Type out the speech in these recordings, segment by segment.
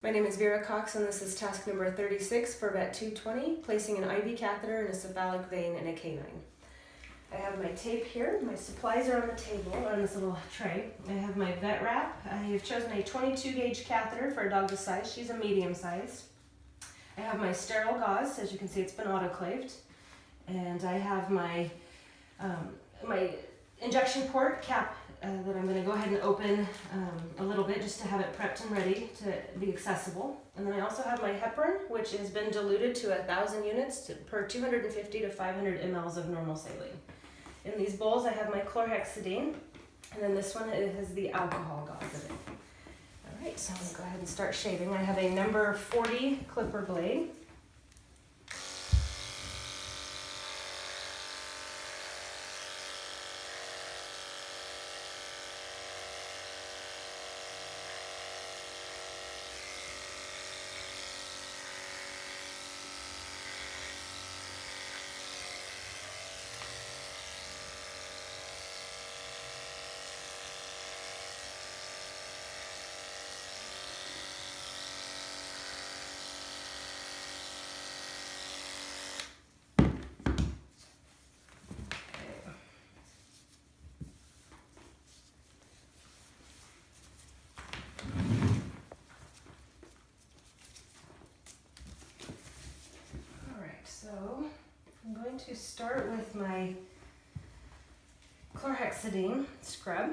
My name is Vera Cox, and this is task number 36 for vet 220, placing an IV catheter in a cephalic vein in a canine. I have my tape here. My supplies are on the table on this little tray. I have my vet wrap. I have chosen a 22 gauge catheter for a dog this size. She's a medium sized. I have my sterile gauze. As you can see, it's been autoclaved. And I have my my injection port cap that I'm going to go ahead and open a little bit just to have it prepped and ready to be accessible. And then I also have my heparin, which has been diluted to 1,000 units per 250 to 500 mLs of normal saline. In these bowls I have my chlorhexidine, and then this one has the alcohol gauze in it. Alright, so I'm going to go ahead and start shaving. I have a number 40 clipper blade. So I'm going to start with my chlorhexidine scrub,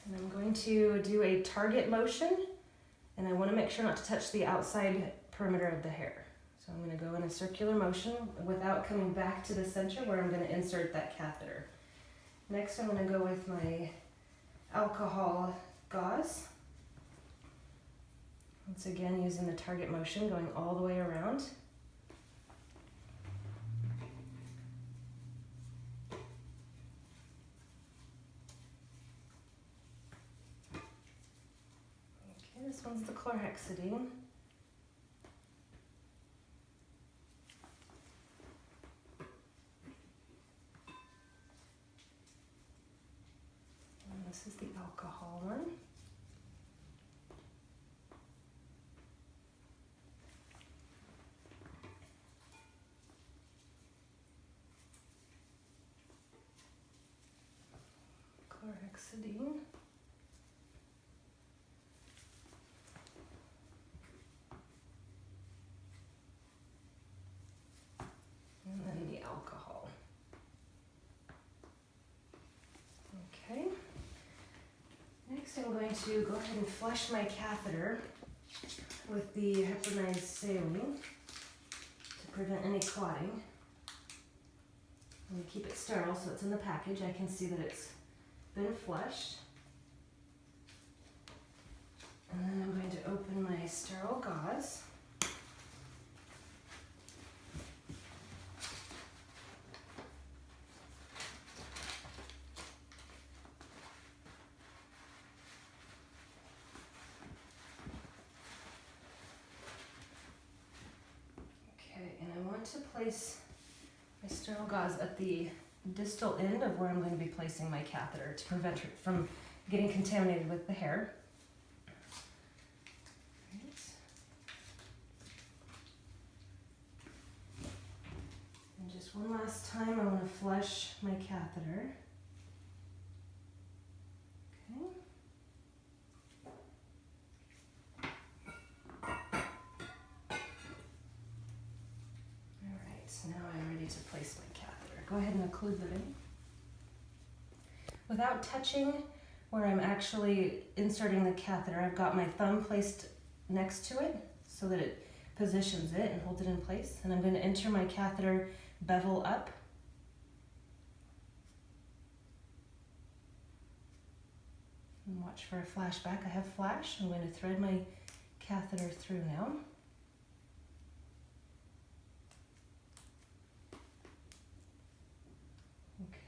and I'm going to do a target motion, and I want to make sure not to touch the outside perimeter of the hair. So I'm going to go in a circular motion without coming back to the center where I'm going to insert that catheter. Next I'm going to go with my alcohol gauze. Once again, using the target motion, going all the way around. Okay, this one's the chlorhexidine. And this is the alcohol one. Chlorhexidine. And then the alcohol. Okay. Next I'm going to go ahead and flush my catheter with the heparinized saline to prevent any clotting. I'm going to keep it sterile so it's in the package. I can see that it's been flushed. And then I'm going to open my sterile gauze. Okay, and I want to place my sterile gauze at the distal end of where I'm going to be placing my catheter to prevent it from getting contaminated with the hair. Right. And just one last time, I want to flush my catheter. Okay. Alright, so now I'm ready to place my catheter. Go ahead and occlude the vein. Without touching where I'm actually inserting the catheter, I've got my thumb placed next to it so that it positions it and holds it in place. And I'm going to enter my catheter bevel up. And watch for a flashback. I have flash. I'm going to thread my catheter through now.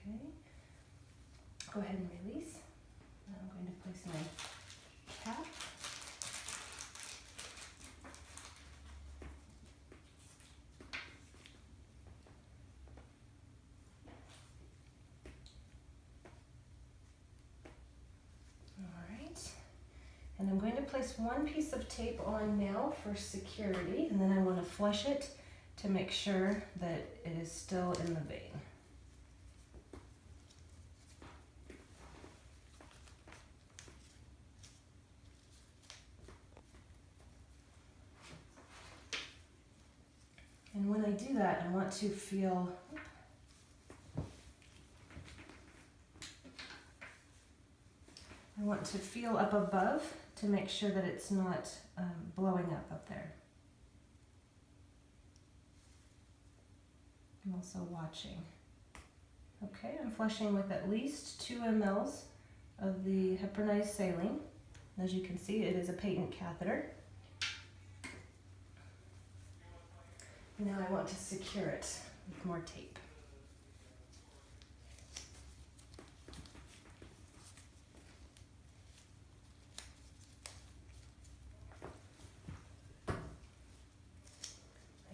Okay, go ahead and release. Now I'm going to place my cap. And I'm going to place one piece of tape on now for security, and then I want to flush it to make sure that it is still in the vein. And when I do that, I want to feel up above to make sure that it's not blowing up there. I'm also watching. Okay, I'm flushing with at least 2 mL of the heparinized saline. As you can see, it is a patent catheter. Now I want to secure it with more tape. I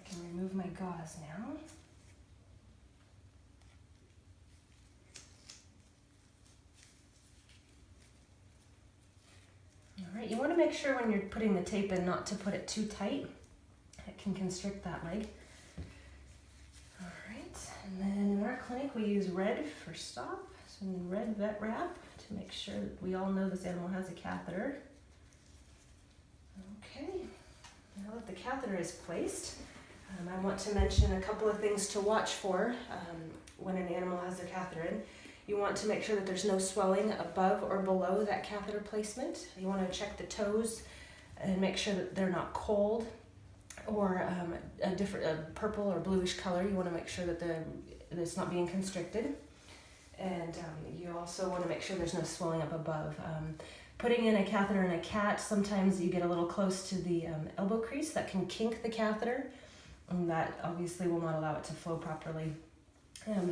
can remove my gauze now. All right, you want to make sure when you're putting the tape in not to put it too tight. It can constrict that leg. All right, and then in our clinic we use red for stop, some red vet wrap to make sure that we all know this animal has a catheter. Okay, now that the catheter is placed, I want to mention a couple of things to watch for when an animal has their catheter in. You want to make sure that there's no swelling above or below that catheter placement. You want to check the toes and make sure that they're not cold or a purple or bluish color. You want to make sure that it's not being constricted. And you also want to make sure there's no swelling up above. Putting in a catheter in a cat, sometimes you get a little close to the elbow crease. That can kink the catheter, and that obviously will not allow it to flow properly.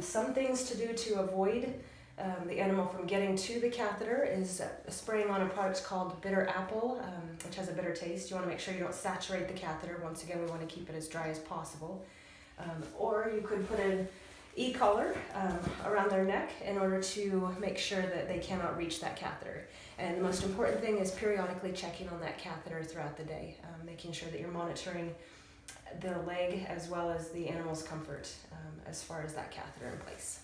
Some things to do to avoid the animal from getting to the catheter is spraying on a product called bitter apple, which has a bitter taste. You want to make sure you don't saturate the catheter. Once again, we want to keep it as dry as possible. Or you could put an e-collar around their neck in order to make sure that they cannot reach that catheter. And the most important thing is periodically checking on that catheter throughout the day, making sure that you're monitoring the leg as well as the animal's comfort as far as that catheter in place.